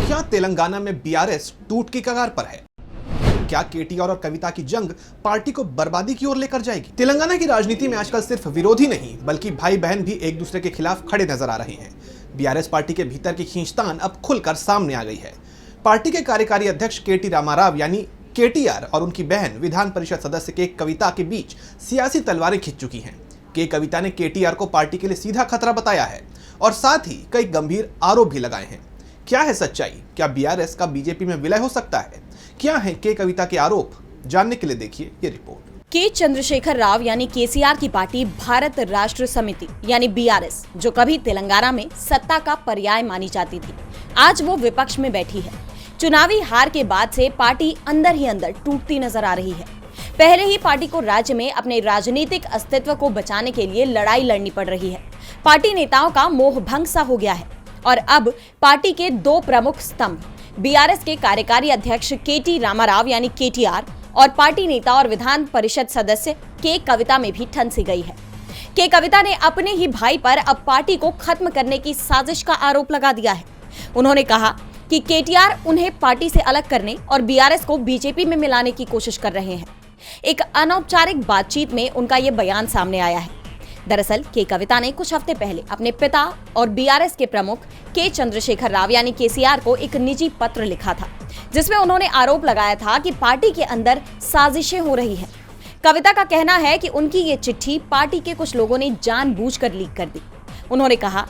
क्या तेलंगाना में बीआरएस टूट की कगार पर है? क्या केटीआर और कविता की जंग पार्टी को बर्बादी की ओर लेकर जाएगी? तेलंगाना की राजनीति में आजकल सिर्फ विरोधी नहीं बल्कि भाई बहन भी एक दूसरे के खिलाफ खड़े नजर आ रहे हैं। बीआरएस पार्टी के भीतर की खींचतान अब खुलकर सामने आ गई है। पार्टी के कार्यकारी अध्यक्ष केटी रामाराव यानी केटीआर और उनकी बहन विधान परिषद सदस्य के कविता के बीच सियासी तलवारें खिंच चुकी हैं। के कविता ने केटीआर को पार्टी के लिए सीधा खतरा बताया है और साथ ही कई गंभीर आरोप भी लगाए हैं। क्या है सच्चाई? क्या बीआरएस का बीजेपी में विलय हो सकता है? क्या है के कविता के आरोप? जानने के लिए देखिए ये रिपोर्ट। के चंद्रशेखर राव यानी केसीआर की पार्टी भारत राष्ट्र समिति यानी बीआरएस, जो कभी तेलंगाना में सत्ता का पर्याय मानी जाती थी, आज वो विपक्ष में बैठी है। चुनावी हार के बाद से पार्टी अंदर ही अंदर टूटती नजर आ रही है। पहले ही पार्टी को राज्य में अपने राजनीतिक अस्तित्व को बचाने के लिए लड़ाई लड़नी पड़ रही है। पार्टी नेताओं का मोह भंग सा हो गया है और अब पार्टी के दो प्रमुख स्तंभ बीआरएस के कार्यकारी अध्यक्ष केटी रामाराव यानी केटीआर और पार्टी नेता और विधान परिषद सदस्य के कविता में भी ठन सी गई है। के कविता ने अपने ही भाई पर अब पार्टी को खत्म करने की साजिश का आरोप लगा दिया है। उन्होंने कहा कि केटीआर उन्हें पार्टी से अलग करने और बीआरएस को बीजेपी में मिलाने की कोशिश कर रहे हैं। एक अनौपचारिक बातचीत में उनका यह बयान सामने आया है। दरअसल के कविता ने कुछ हफ्ते पहले अपने पिता और बीआरएस के प्रमुख के चंद्रशेखर राव यानी केसीआर को एक निजी पत्र लिखा था, जिसमें उन्होंने आरोप लगाया था कि पार्टी के अंदर साजिशें हो रही हैं। कविता का कहना है कि उनकी ये चिट्ठी पार्टी के कुछ लोगों ने जानबूझकर लीक कर दी। उन्होंने कहा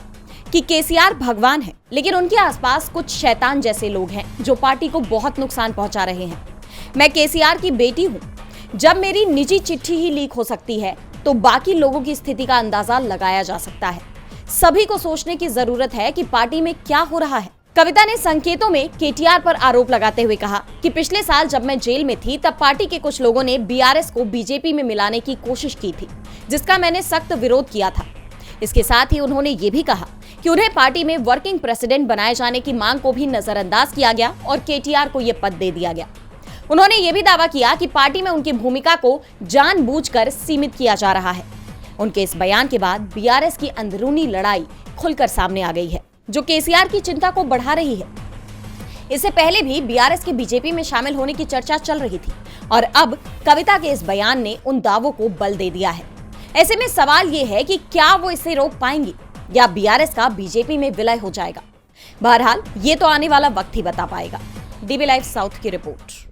कि केसीआर भगवान है, लेकिन उनके आसपास कुछ शैतान जैसे लोग हैं जो पार्टी को बहुत नुकसान पहुंचा रहे हैं। मैं केसीआर की बेटी हूँ। जब मेरी निजी चिट्ठी ही लीक हो सकती है तो बाकी लोगों की स्थिति का अंदाजा लगाया जा सकता है। सभी को सोचने की जरूरत है कि पार्टी में क्या हो रहा है। कविता ने संकेतों में केटीआर पर आरोप लगाते हुए कहा कि पिछले साल जब मैं जेल में थी तब पार्टी के कुछ लोगों ने बीआरएस को बीजेपी में मिलाने की कोशिश की थी, जिसका मैंने सख्त विरोध किया था। इसके साथ ही उन्होंने ये भी कहा कि उन्हें पार्टी में वर्किंग प्रेसिडेंट बनाए जाने की मांग को भी नजरअंदाज किया गया और केटीआर को यह पद दे दिया गया। उन्होंने ये भी दावा किया कि पार्टी में उनकी भूमिका को जानबूझकर सीमित किया जा रहा है। उनके इस बयान के बाद बीआरएस की अंदरूनी लड़ाई खुलकर सामने आ गई है, जो केसीआर की चिंता को बढ़ा रही है। इससे पहले भी बीआरएस के बीजेपी में शामिल होने की चर्चा चल रही थी और अब कविता के इस बयान ने उन दावों को बल दे दिया है। ऐसे में सवाल ये है कि क्या वो इसे रोक पाएंगी या बीआरएस का बीजेपी में विलय हो जाएगा। बहरहाल ये तो आने वाला वक्त ही बता पाएगा। डीबी लाइव साउथ की रिपोर्ट।